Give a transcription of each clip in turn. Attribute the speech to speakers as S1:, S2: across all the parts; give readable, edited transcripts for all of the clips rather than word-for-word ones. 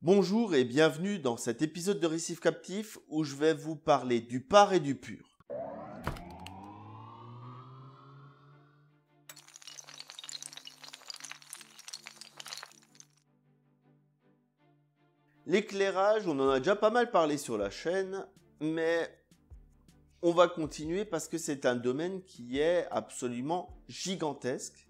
S1: Bonjour et bienvenue dans cet épisode de Récif Captif où je vais vous parler du par et du pur. L'éclairage, on en a déjà pas mal parlé sur la chaîne, mais on va continuer parce que c'est un domaine qui est absolument gigantesque.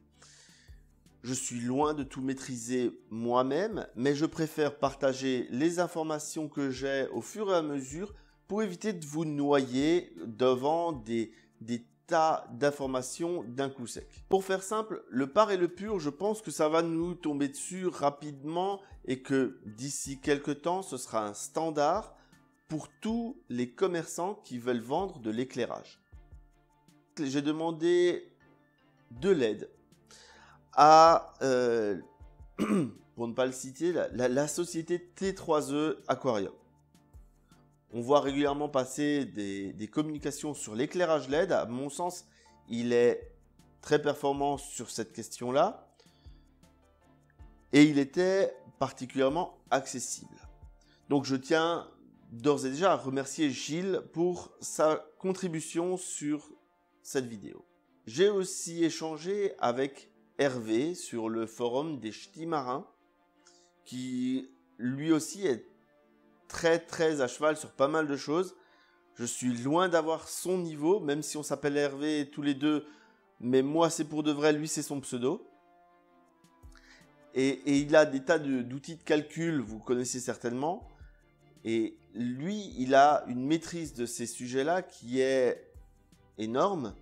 S1: Je suis loin de tout maîtriser moi-même, mais je préfère partager les informations que j'ai au fur et à mesure pour éviter de vous noyer devant des tas d'informations d'un coup sec. Pour faire simple, le par et le pur, je pense que ça va nous tomber dessus rapidement et que d'ici quelques temps, ce sera un standard pour tous les commerçants qui veulent vendre de l'éclairage. J'ai demandé de l'aide à, pour ne pas le citer, la société T3E Aquarium. On voit régulièrement passer des communications sur l'éclairage LED. À mon sens, il est très performant sur cette question-là. Et il était particulièrement accessible. Donc je tiens d'ores et déjà à remercier Gilles pour sa contribution sur cette vidéo. J'ai aussi échangé avec Hervé sur le forum des ch'tis marins, qui lui aussi est très à cheval sur pas mal de choses. Je suis loin d'avoir son niveau, même si on s'appelle Hervé tous les deux, mais moi c'est pour de vrai, lui c'est son pseudo. Et il a des tas d'outils de calcul, vous connaissez certainement. Et lui, il a une maîtrise de ces sujets-là qui est énorme.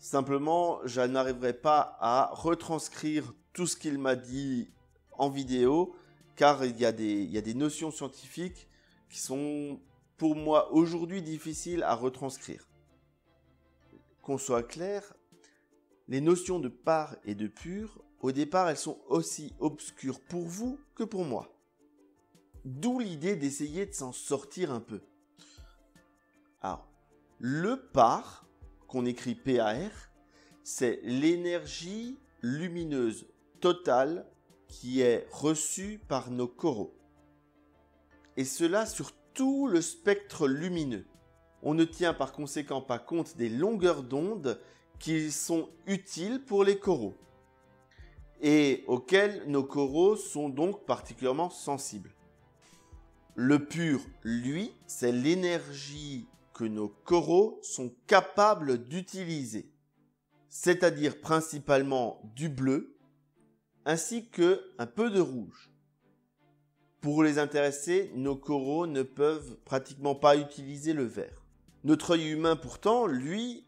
S1: Simplement, je n'arriverai pas à retranscrire tout ce qu'il m'a dit en vidéo, car il y a des notions scientifiques qui sont pour moi aujourd'hui difficiles à retranscrire. Qu'on soit clair, les notions de par et de pur, au départ, elles sont aussi obscures pour vous que pour moi. D'où l'idée d'essayer de s'en sortir un peu. Alors, le par, qu'on écrit PAR, c'est l'énergie lumineuse totale qui est reçue par nos coraux. Et cela sur tout le spectre lumineux. On ne tient par conséquent pas compte des longueurs d'onde qui sont utiles pour les coraux et auxquelles nos coraux sont donc particulièrement sensibles. Le pur, lui, c'est l'énergie que nos coraux sont capables d'utiliser, c'est-à-dire principalement du bleu ainsi qu'un peu de rouge. Pour les intéresser, nos coraux ne peuvent pratiquement pas utiliser le vert. Notre œil humain pourtant, lui,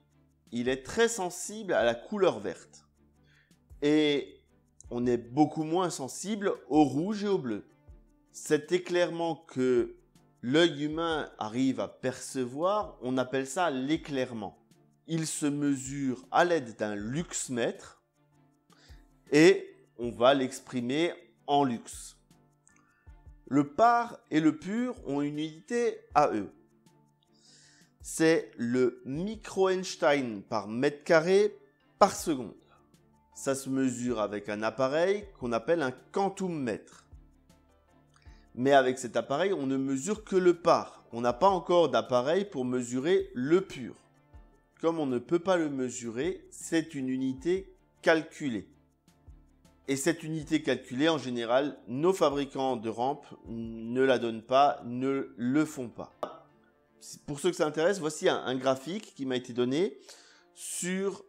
S1: il est très sensible à la couleur verte. Et on est beaucoup moins sensible au rouge et au bleu. Cet éclairement que l'œil humain arrive à percevoir, on appelle ça l'éclairement. Il se mesure à l'aide d'un luxmètre et on va l'exprimer en lux. Le par et le pur ont une unité à eux. C'est le micro-Einstein par mètre carré par seconde. Ça se mesure avec un appareil qu'on appelle un quantummètre. Mais avec cet appareil, on ne mesure que le par. On n'a pas encore d'appareil pour mesurer le pur. Comme on ne peut pas le mesurer, c'est une unité calculée. Et cette unité calculée, en général, nos fabricants de rampes ne la donnent pas, ne le font pas. Pour ceux que ça intéresse, voici un graphique qui m'a été donné sur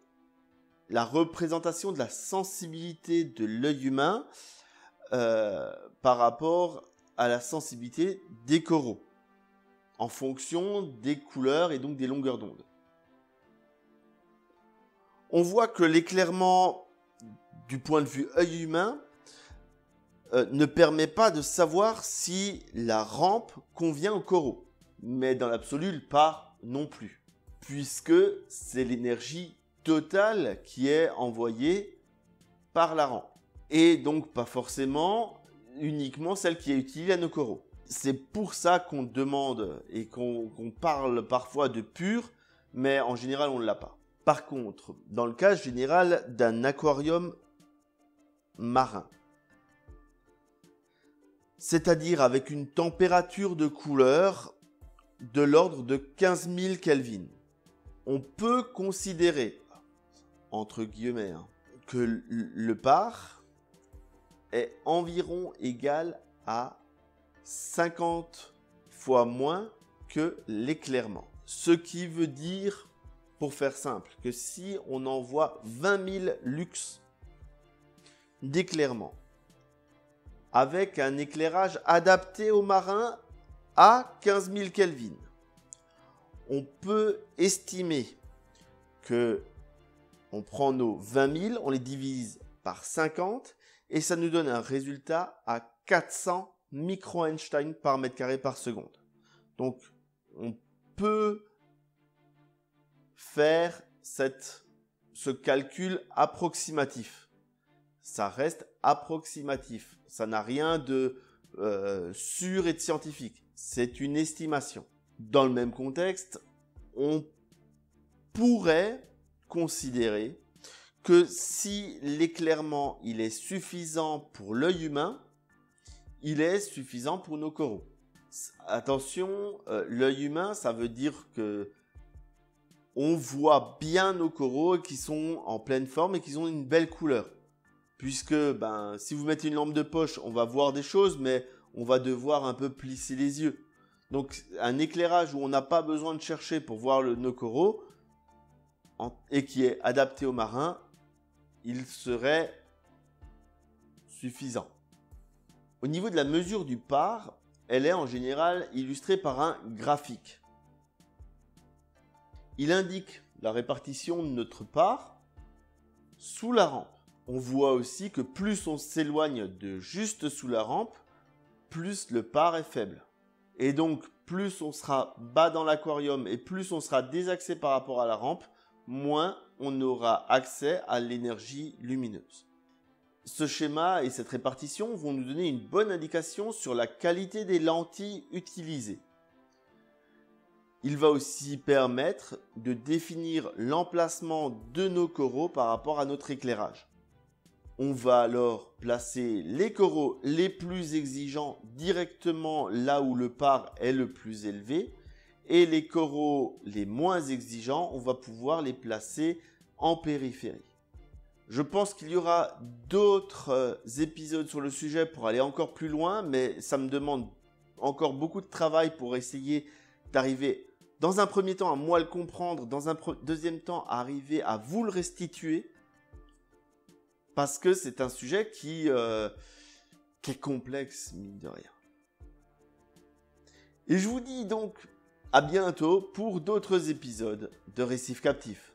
S1: la représentation de la sensibilité de l'œil humain par rapport à la sensibilité des coraux, en fonction des couleurs et donc des longueurs d'onde. On voit que l'éclairement du point de vue œil humain ne permet pas de savoir si la rampe convient au coraux. Mais dans l'absolu, le par non plus, puisque c'est l'énergie totale qui est envoyée par la rampe. Et donc pas forcément uniquement celle qui est utilisée à nos coraux. C'est pour ça qu'on demande et qu'on parle parfois de pur, mais en général on ne l'a pas. Par contre, dans le cas général d'un aquarium marin, c'est-à-dire avec une température de couleur de l'ordre de 15 000 Kelvin. On peut considérer, entre guillemets, que le par est environ égal à 50 fois moins que l'éclairement. Ce qui veut dire, pour faire simple, que si on envoie 20 000 lux d'éclairement avec un éclairage adapté aux marins à 15 000 Kelvin, on peut estimer que on prend nos 20 000, on les divise par 50 et ça nous donne un résultat à 400 micro-Einstein par mètre carré par seconde. Donc, on peut faire ce calcul approximatif. Ça reste approximatif. Ça n'a rien de sûr et de scientifique. C'est une estimation. Dans le même contexte, on pourrait considérer que si l'éclairement il est suffisant pour l'œil humain, il est suffisant pour nos coraux. Attention, l'œil humain, ça veut dire que on voit bien nos coraux qui sont en pleine forme et qui ont une belle couleur. Puisque si vous mettez une lampe de poche, on va voir des choses, mais on va devoir un peu plisser les yeux. Donc un éclairage où on n'a pas besoin de chercher pour voir nos coraux et qui est adapté aux marins, il serait suffisant. Au niveau de la mesure du par, elle est en général illustrée par un graphique. Il indique la répartition de notre par sous la rampe. On voit aussi que plus on s'éloigne de juste sous la rampe, plus le par est faible. Et donc, plus on sera bas dans l'aquarium et plus on sera désaxé par rapport à la rampe, moins on aura accès à l'énergie lumineuse. Ce schéma et cette répartition vont nous donner une bonne indication sur la qualité des lentilles utilisées. Il va aussi permettre de définir l'emplacement de nos coraux par rapport à notre éclairage. On va alors placer les coraux les plus exigeants directement là où le par est le plus élevé et les coraux les moins exigeants, on va pouvoir les placer en périphérie. Je pense qu'il y aura d'autres épisodes sur le sujet pour aller encore plus loin, mais ça me demande encore beaucoup de travail pour essayer d'arriver, dans un premier temps, à moi le comprendre, dans un deuxième temps, à arriver à vous le restituer, parce que c'est un sujet qui est complexe, mine de rien. Et je vous dis donc à bientôt pour d'autres épisodes de Récifs Captifs.